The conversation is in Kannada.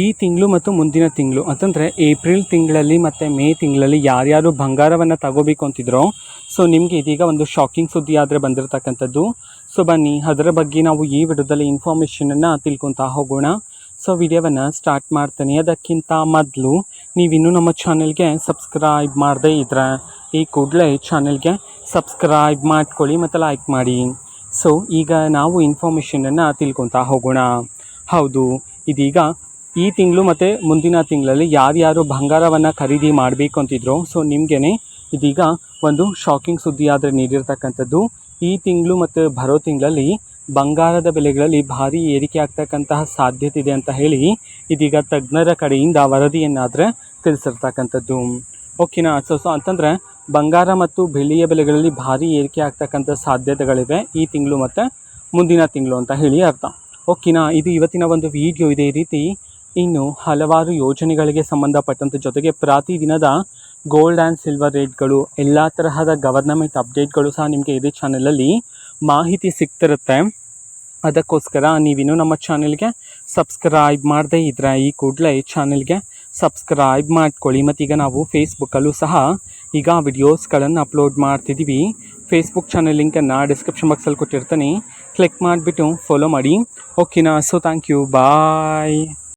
ಈ ತಿಂಗಳು ಮತ್ತು ಮುಂದಿನ ತಿಂಗಳು ಅಂತಂದರೆ ಏಪ್ರಿಲ್ ತಿಂಗಳಲ್ಲಿ ಮತ್ತು ಮೇ ತಿಂಗಳಲ್ಲಿ ಯಾರ್ಯಾರು ಬಂಗಾರವನ್ನು ತಗೋಬೇಕು ಅಂತಿದ್ರೋ ಸೊ ನಿಮಗೆ ಇದೀಗ ಒಂದು ಶಾಕಿಂಗ್ ಸುದ್ದಿ ಆದರೆ ಬಂದಿರತಕ್ಕಂಥದ್ದು. ಸೊ ಬನ್ನಿ ಅದರ ಬಗ್ಗೆ ನಾವು ಈ ವಿಡಿಯೋದಲ್ಲಿ ಇನ್ಫಾರ್ಮೇಷನನ್ನು ತಿಳ್ಕೊತಾ ಹೋಗೋಣ. ಸೊ ವಿಡಿಯೋವನ್ನು ಸ್ಟಾರ್ಟ್ ಮಾಡ್ತೀನಿ. ಅದಕ್ಕಿಂತ ಮೊದಲು ನೀವಿನ್ನೂ ನಮ್ಮ ಚಾನೆಲ್ಗೆ ಸಬ್ಸ್ಕ್ರೈಬ್ ಮಾಡದೇ ಇದ್ದರೆ ಈ ಕೂಡಲೇ ಚಾನೆಲ್ಗೆ ಸಬ್ಸ್ಕ್ರೈಬ್ ಮಾಡ್ಕೊಳ್ಳಿ ಮತ್ತು ಲೈಕ್ ಮಾಡಿ. ಸೊ ಈಗ ನಾವು ಇನ್ಫಾರ್ಮೇಷನನ್ನು ತಿಳ್ಕೊತಾ ಹೋಗೋಣ. ಹೌದು, ಇದೀಗ ಈ ತಿಂಗಳು ಮತ್ತು ಮುಂದಿನ ತಿಂಗಳಲ್ಲಿ ಯಾರ್ಯಾರು ಬಂಗಾರವನ್ನು ಖರೀದಿ ಮಾಡಬೇಕು ಅಂತಿದ್ರು ಸೊ ನಿಮಗೇ ಇದೀಗ ಒಂದು ಶಾಕಿಂಗ್ ಸುದ್ದಿ ಆದರೆ ನೀಡಿರ್ತಕ್ಕಂಥದ್ದು. ಈ ತಿಂಗಳು ಮತ್ತು ಬರೋ ತಿಂಗಳಲ್ಲಿ ಬಂಗಾರದ ಬೆಲೆಗಳಲ್ಲಿ ಭಾರಿ ಏರಿಕೆ ಆಗ್ತಕ್ಕಂತಹ ಸಾಧ್ಯತೆ ಇದೆ ಅಂತ ಹೇಳಿ ಇದೀಗ ತಜ್ಞರ ಕಡೆಯಿಂದ ವರದಿಯನ್ನಾದರೆ ತಿಳಿಸಿರ್ತಕ್ಕಂಥದ್ದು. ಓಕೆನಾ. ಸೊ ಅಂತಂದರೆ ಬಂಗಾರ ಮತ್ತು ಬೆಳ್ಳಿಯ ಬೆಲೆಗಳಲ್ಲಿ ಭಾರಿ ಏರಿಕೆ ಆಗ್ತಕ್ಕಂಥ ಸಾಧ್ಯತೆಗಳಿವೆ ಈ ತಿಂಗಳು ಮತ್ತು ಮುಂದಿನ ತಿಂಗಳು ಅಂತ ಹೇಳಿ ಅರ್ಥ. ಓಕೆನಾ. ಇದು ಇವತ್ತಿನ ಒಂದು ವಿಡಿಯೋ. ಇದೇ ರೀತಿ ಇನ್ನು ಹಲವಾರು ಯೋಜನೆಗಳಿಗೆ ಸಂಬಂಧಪಟ್ಟಂತೆ ಜೊತೆಗೆ ಪ್ರತಿದಿನದ ಗೋಲ್ಡ್ ಆ್ಯಂಡ್ ಸಿಲ್ವರ್ ರೇಟ್ಗಳು ಎಲ್ಲ ತರಹದ ಗವರ್ನಮೆಂಟ್ ಅಪ್ಡೇಟ್ಗಳು ಸಹ ನಿಮಗೆ ಇದೇ ಚಾನಲಲ್ಲಿ ಮಾಹಿತಿ ಸಿಗ್ತಿರುತ್ತೆ. ಅದಕ್ಕೋಸ್ಕರ ನೀವಿನ್ನೂ ನಮ್ಮ ಚಾನೆಲ್ಗೆ ಸಬ್ಸ್ಕ್ರೈಬ್ ಮಾಡದೇ ಇದ್ದರೆ ಈ ಕೂಡಲೇ ಚಾನೆಲ್ಗೆ ಸಬ್ಸ್ಕ್ರೈಬ್ ಮಾಡ್ಕೊಳ್ಳಿ. ಮತ್ತೀಗ ನಾವು ಫೇಸ್ಬುಕ್ಕಲ್ಲೂ ಸಹ ಈಗ ವಿಡಿಯೋಸ್ಗಳನ್ನು ಅಪ್ಲೋಡ್ ಮಾಡ್ತಿದ್ದೀವಿ. ಫೇಸ್ಬುಕ್ ಚಾನೆಲ್ ಲಿಂಕನ್ನು ಡಿಸ್ಕ್ರಿಪ್ಷನ್ ಬಾಕ್ಸಲ್ಲಿ ಕೊಟ್ಟಿರ್ತೀನಿ, ಕ್ಲಿಕ್ ಮಾಡಿಬಿಟ್ಟು ಫಾಲೋ ಮಾಡಿ. ಓಕೆನಾ. So thank you, bye.